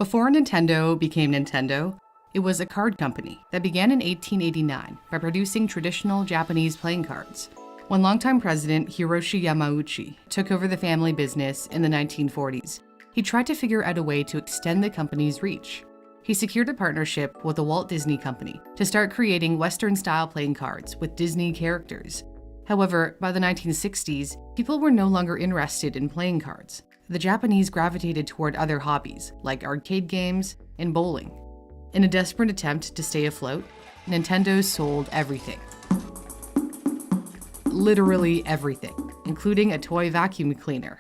Before Nintendo became Nintendo, it was a card company that began in 1889 by producing traditional Japanese playing cards. When longtime president Hiroshi Yamauchi took over the family business in the 1940s, he tried to figure out a way to extend the company's reach. He secured a partnership with the Walt Disney Company to start creating Western-style playing cards with Disney characters. However, by the 1960s, people were no longer interested in playing cards. The Japanese gravitated toward other hobbies, like arcade games and bowling. In a desperate attempt to stay afloat, Nintendo sold everything. Literally everything, including a toy vacuum cleaner.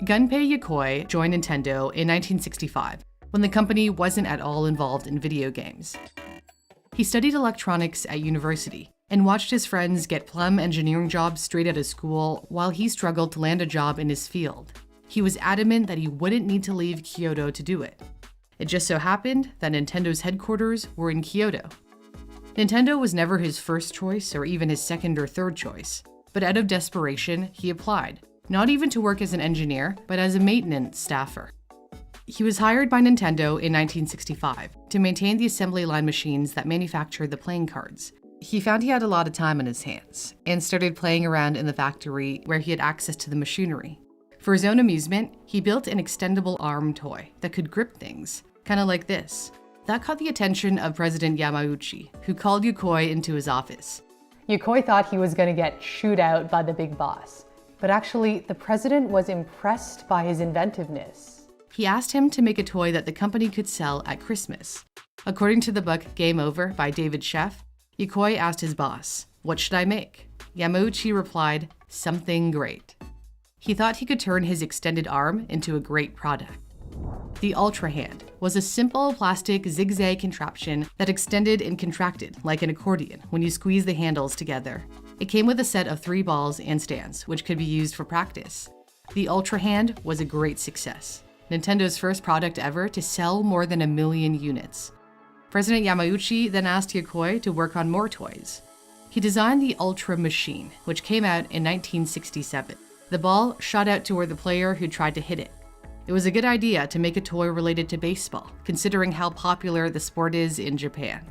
Gunpei Yokoi joined Nintendo in 1965, when the company wasn't at all involved in video games. He studied electronics at university and watched his friends get plum engineering jobs straight out of school while he struggled to land a job in his field. He was adamant that he wouldn't need to leave Kyoto to do it. It just so happened that Nintendo's headquarters were in Kyoto. Nintendo was never his first choice or even his second or third choice, but out of desperation, he applied, not even to work as an engineer, but as a maintenance staffer. He was hired by Nintendo in 1965 to maintain the assembly line machines that manufactured the playing cards. He found he had a lot of time on his hands and started playing around in the factory where he had access to the machinery. For his own amusement, he built an extendable arm toy that could grip things, kind of like this. That caught the attention of President Yamauchi, who called Yokoi into his office. Yokoi thought he was going to get chewed out by the big boss, but actually the president was impressed by his inventiveness. He asked him to make a toy that the company could sell at Christmas. According to the book Game Over by David Sheff, Yokoi asked his boss, "What should I make?" Yamauchi replied, "Something great." He thought he could turn his extended arm into a great product. The Ultra Hand was a simple plastic zigzag contraption that extended and contracted like an accordion when you squeeze the handles together. It came with a set of 3 balls and stands, which could be used for practice. The Ultra Hand was a great success, Nintendo's first product ever to sell more than 1 million units. President Yamauchi then asked Yokoi to work on more toys. He designed the Ultra Machine, which came out in 1967. The ball shot out toward the player who tried to hit it. It was a good idea to make a toy related to baseball, considering how popular the sport is in Japan.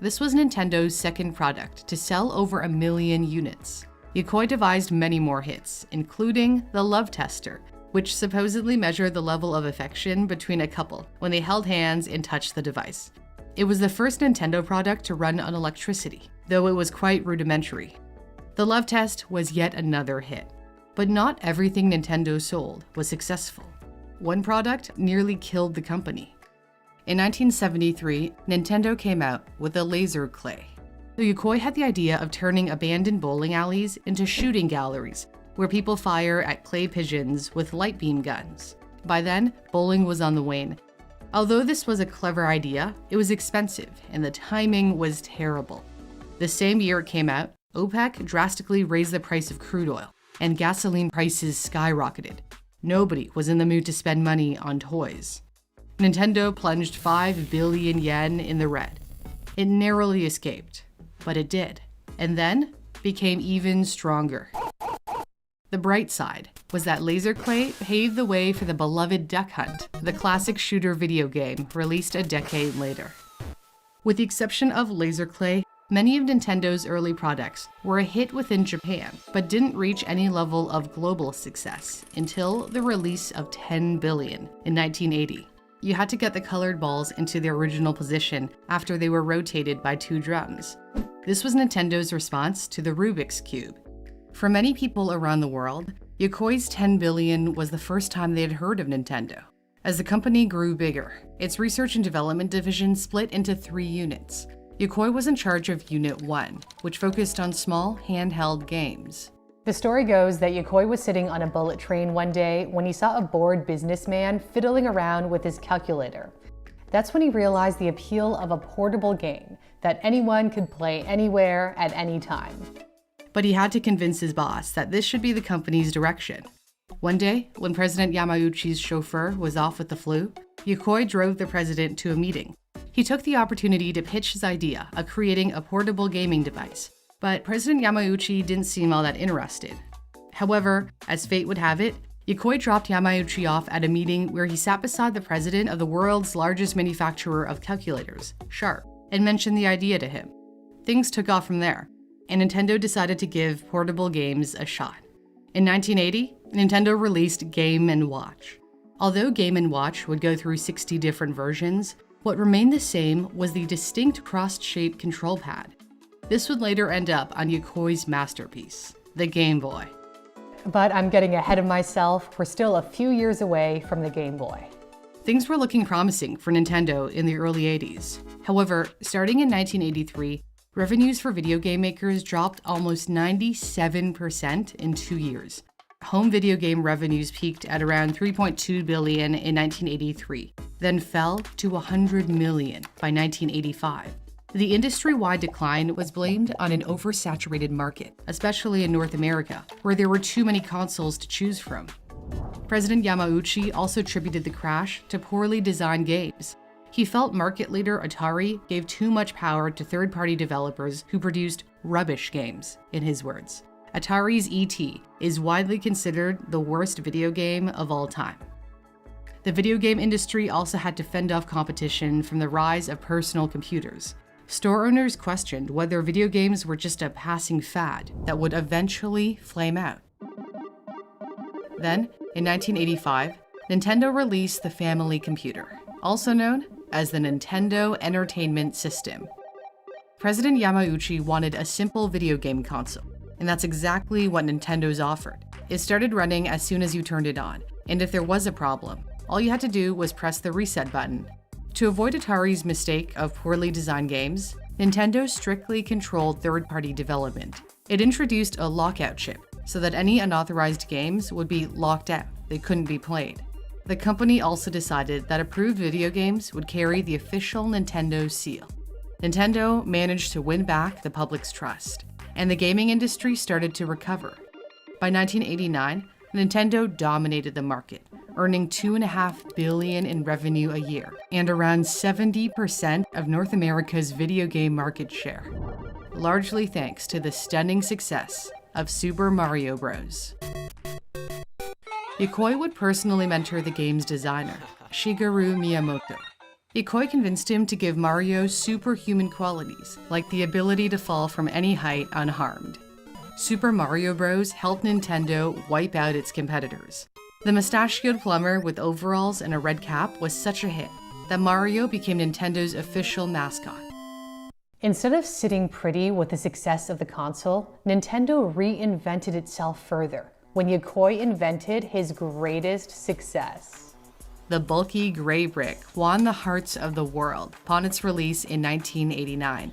This was Nintendo's second product to sell over 1 million units. Yokoi devised many more hits, including the Love Tester, which supposedly measured the level of affection between a couple when they held hands and touched the device. It was the first Nintendo product to run on electricity, though it was quite rudimentary. The Love Test was yet another hit. But not everything Nintendo sold was successful. One product nearly killed the company. In 1973, Nintendo came out with the Laser Clay. Yokoi had the idea of turning abandoned bowling alleys into shooting galleries, where people fire at clay pigeons with light beam guns. By then, bowling was on the wane. Although this was a clever idea, it was expensive and the timing was terrible. The same year it came out, OPEC drastically raised the price of crude oil, and gasoline prices skyrocketed. Nobody was in the mood to spend money on toys. Nintendo plunged 5 billion yen in the red. It narrowly escaped, but it did, and then became even stronger. The bright side was that Laser Clay paved the way for the beloved Duck Hunt, the classic shooter video game released a decade later. With the exception of Laser Clay, many of Nintendo's early products were a hit within Japan, but didn't reach any level of global success until the release of 10 Billion in 1980. You had to get the colored balls into their original position after they were rotated by 2 drums. This was Nintendo's response to the Rubik's Cube. For many people around the world, Yokoi's 10 Billion was the first time they had heard of Nintendo. As the company grew bigger, its research and development division split into 3 units. Yokoi was in charge of Unit 1, which focused on small, handheld games. The story goes that Yokoi was sitting on a bullet train one day when he saw a bored businessman fiddling around with his calculator. That's when he realized the appeal of a portable game that anyone could play anywhere at any time. But he had to convince his boss that this should be the company's direction. One day, when President Yamauchi's chauffeur was off with the flu, Yokoi drove the president to a meeting. He took the opportunity to pitch his idea of creating a portable gaming device, but President Yamauchi didn't seem all that interested. However, as fate would have it, Yokoi dropped Yamauchi off at a meeting where he sat beside the president of the world's largest manufacturer of calculators, Sharp, and mentioned the idea to him. Things took off from there, and Nintendo decided to give portable games a shot. In 1980, Nintendo released Game & Watch. Although Game & Watch would go through 60 different versions, what remained the same was the distinct cross-shaped control pad. This would later end up on Yokoi's masterpiece, the Game Boy. But I'm getting ahead of myself. We're still a few years away from the Game Boy. Things were looking promising for Nintendo in the early 80s. However, starting in 1983, revenues for video game makers dropped almost 97% in 2 years. Home video game revenues peaked at around $3.2 billion in 1983, then fell to $100 million by 1985. The industry-wide decline was blamed on an oversaturated market, especially in North America, where there were too many consoles to choose from. President Yamauchi also attributed the crash to poorly designed games. He felt market leader Atari gave too much power to third-party developers who produced rubbish games, in his words. Atari's E.T. is widely considered the worst video game of all time. The video game industry also had to fend off competition from the rise of personal computers. Store owners questioned whether video games were just a passing fad that would eventually flame out. Then, in 1985, Nintendo released the Family Computer, also known as the Nintendo Entertainment System. President Yamauchi wanted a simple video game console, and that's exactly what Nintendo's offered. It started running as soon as you turned it on, and if there was a problem, all you had to do was press the reset button. To avoid Atari's mistake of poorly designed games, Nintendo strictly controlled third-party development. It introduced a lockout chip so that any unauthorized games would be locked out. They couldn't be played. The company also decided that approved video games would carry the official Nintendo seal. Nintendo managed to win back the public's trust, and the gaming industry started to recover. By 1989, Nintendo dominated the market, earning $2.5 billion in revenue a year and around 70% of North America's video game market share, largely thanks to the stunning success of Super Mario Bros. Yokoi would personally mentor the game's designer, Shigeru Miyamoto. Yokoi convinced him to give Mario superhuman qualities, like the ability to fall from any height unharmed. Super Mario Bros. Helped Nintendo wipe out its competitors. The mustachioed plumber with overalls and a red cap was such a hit that Mario became Nintendo's official mascot. Instead of sitting pretty with the success of the console, Nintendo reinvented itself further when Yokoi invented his greatest success. The bulky gray brick won the hearts of the world upon its release in 1989.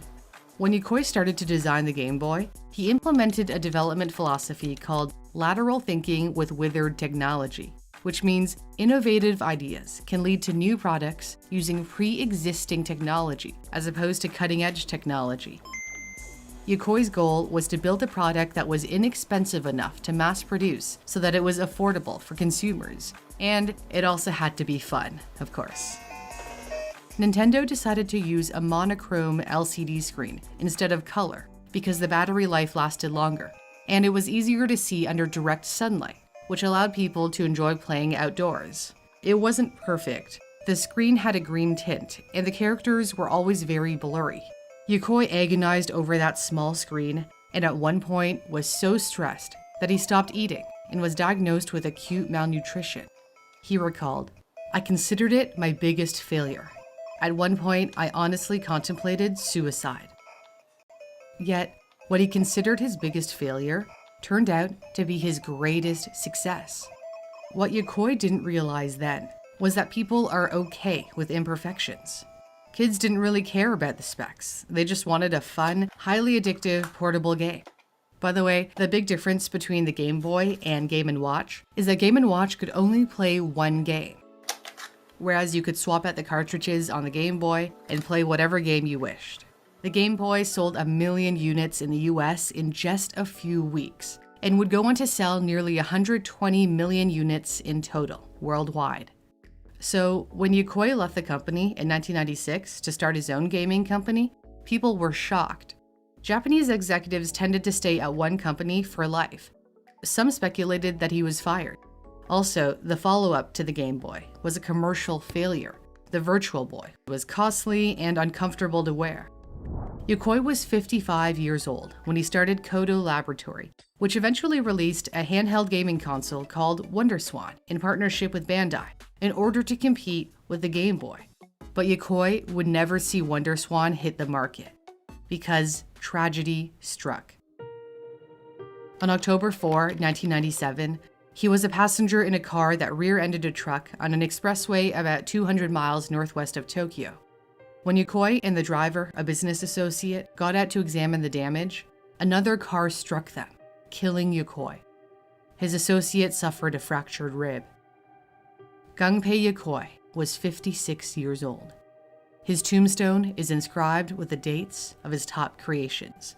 When Yokoi started to design the Game Boy, he implemented a development philosophy called lateral thinking with withered technology, which means innovative ideas can lead to new products using pre-existing technology as opposed to cutting-edge technology. Yokoi's goal was to build a product that was inexpensive enough to mass produce so that it was affordable for consumers, and it also had to be fun, of course. Nintendo decided to use a monochrome LCD screen instead of color because the battery life lasted longer, and it was easier to see under direct sunlight, which allowed people to enjoy playing outdoors. It wasn't perfect. The screen had a green tint, and the characters were always very blurry. Yokoi agonized over that small screen, and at one point was so stressed that he stopped eating and was diagnosed with acute malnutrition. He recalled, "I considered it my biggest failure. At one point, I honestly contemplated suicide." Yet, what he considered his biggest failure turned out to be his greatest success. What Yokoi didn't realize then was that people are okay with imperfections. Kids didn't really care about the specs. They just wanted a fun, highly addictive, portable game. By the way, the big difference between the Game Boy and Game & Watch is that Game & Watch could only play one game, whereas you could swap out the cartridges on the Game Boy and play whatever game you wished. The Game Boy sold 1 million units in the US in just a few weeks, and would go on to sell nearly 120 million units in total, worldwide. So when Yokoi left the company in 1996 to start his own gaming company, people were shocked. Japanese executives tended to stay at one company for life. Some speculated that he was fired. Also, the follow-up to the Game Boy was a commercial failure. The Virtual Boy was costly and uncomfortable to wear. Yokoi was 55 years old when he started Kodo Laboratory, which eventually released a handheld gaming console called WonderSwan in partnership with Bandai in order to compete with the Game Boy. But Yokoi would never see WonderSwan hit the market because tragedy struck. On October 4, 1997, he was a passenger in a car that rear-ended a truck on an expressway about 200 miles northwest of Tokyo. When Yokoi and the driver, a business associate, got out to examine the damage, another car struck them, killing Yokoi. His associate suffered a fractured rib. Gunpei Yokoi was 56 years old. His tombstone is inscribed with the dates of his top creations.